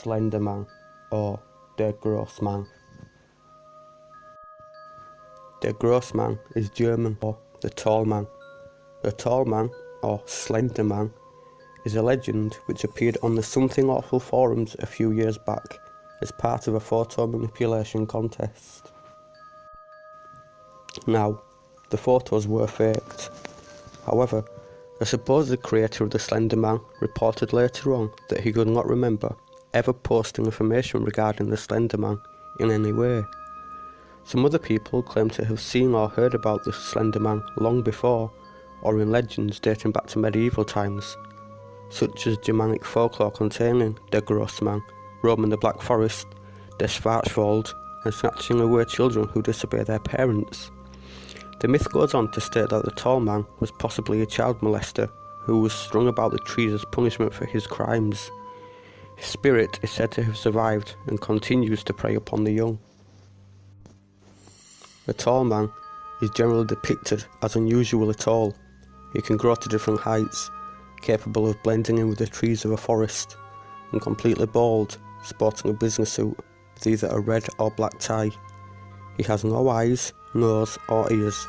Slenderman, or der Großmann. Der Großmann is German for the tall man. The tall man, or Slenderman, is a legend which appeared on the Something Awful forums a few years back as part of a photo manipulation contest. Now, the photos were faked. However, the supposed creator of the Slenderman reported later on that he could not remember ever posting information regarding the Slenderman in any way. Some other people claim to have seen or heard about the Slenderman long before, or in legends dating back to medieval times, such as Germanic folklore containing der Großmann roaming the Black Forest, der Schwarzwald, and snatching away children who disobey their parents. The myth goes on to state that the tall man was possibly a child molester who was strung about the trees as punishment for his crimes. His spirit is said to have survived and continues to prey upon the young. The tall man is generally depicted as unusually tall. He can grow to different heights, capable of blending in with the trees of a forest, and completely bald, sporting a business suit with either a red or black tie. He has no eyes, nose or ears,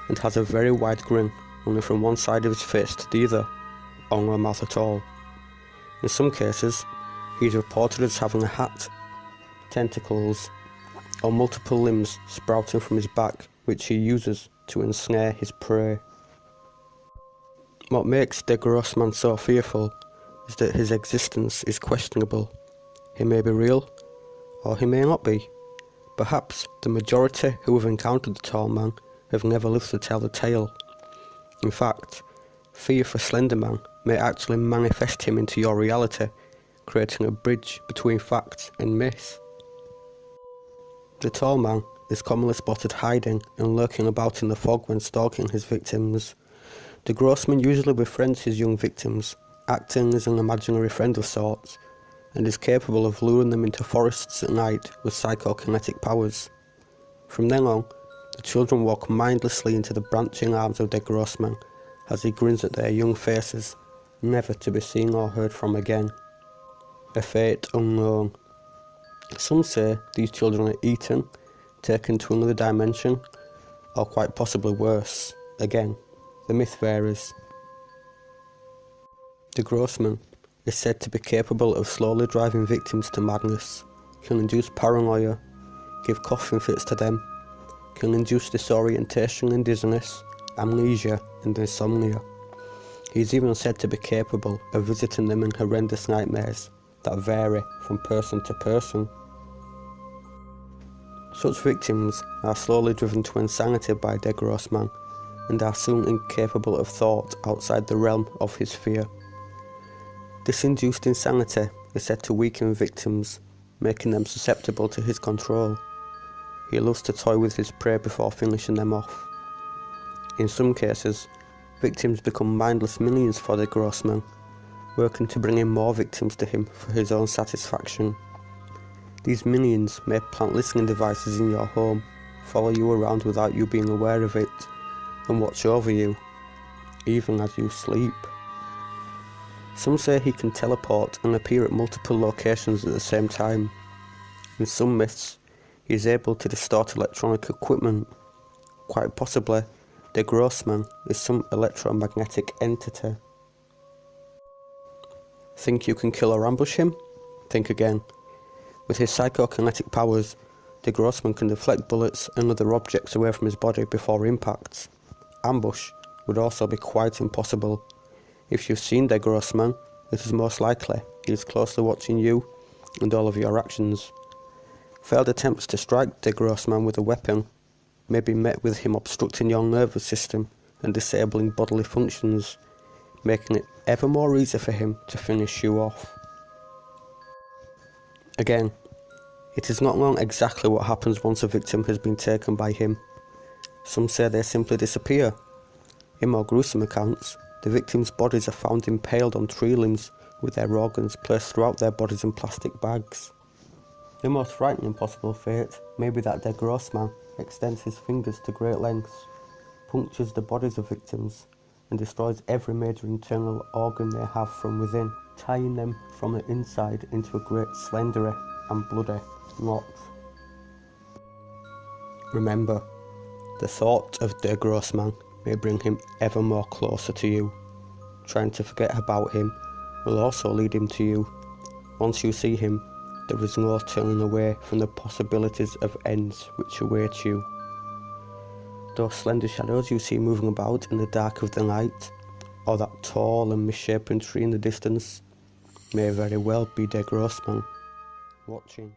and has a very wide grin running from one side of his face to the other, or no mouth at all. In some cases, he is reported as having a hat, tentacles, or multiple limbs sprouting from his back, which he uses to ensnare his prey. What makes der Großmann so fearful is that his existence is questionable. He may be real, or he may not be. Perhaps the majority who have encountered the tall man have never lived to tell the tale. In fact, fear for Slenderman may actually manifest him into your reality, creating a bridge between fact and myth. The tall man is commonly spotted hiding and lurking about in the fog when stalking his victims. The Großmann usually befriends his young victims, acting as an imaginary friend of sorts, and is capable of luring them into forests at night with psychokinetic powers. From then on, the children walk mindlessly into the branching arms of der Großmann as he grins at their young faces, never to be seen or heard from again. A fate unknown. Some say these children are eaten, taken to another dimension, or quite possibly worse. Again, the myth varies. The Großmann is said to be capable of slowly driving victims to madness, can induce paranoia, give coughing fits to them, can induce disorientation and dizziness, amnesia and insomnia. He is even said to be capable of visiting them in horrendous nightmares that vary from person to person. Such victims are slowly driven to insanity by der Großmann and are soon incapable of thought outside the realm of his fear. This induced insanity is said to weaken victims, making them susceptible to his control. He loves to toy with his prey before finishing them off. In some cases, victims become mindless minions for the Großmann, working to bring in more victims to him for his own satisfaction. These minions may plant listening devices in your home, follow you around without you being aware of it, and watch over you, even as you sleep. Some say he can teleport and appear at multiple locations at the same time. In some myths, he is able to distort electronic equipment. Quite possibly, der Großmann is some electromagnetic entity. Think you can kill or ambush him? Think again. With his psychokinetic powers, der Großmann can deflect bullets and other objects away from his body before impacts. Ambush would also be quite impossible. If you've seen der Großmann, it is most likely he is closely watching you and all of your actions. Failed attempts to strike der Großmann with a weapon may be met with him obstructing your nervous system and disabling bodily functions, making it ever more easy for him to finish you off. Again, it is not known exactly what happens once a victim has been taken by him. Some say they simply disappear. In more gruesome accounts, the victims' bodies are found impaled on tree limbs with their organs placed throughout their bodies in plastic bags. The most frightening possible fate may be that der Großmann extends his fingers to great lengths, punctures the bodies of victims, and destroys every major internal organ they have from within. tying them from the inside into a great slendery and bloody knot. Remember, the thought of the Großmann may bring him ever more closer to you. Trying to forget about him will also lead him to you. Once you see him, there is no turning away from the possibilities of ends which await you. Those slender shadows you see moving about in the dark of the night, or that tall and misshapen tree in the distance, may very well be der Großmann watching.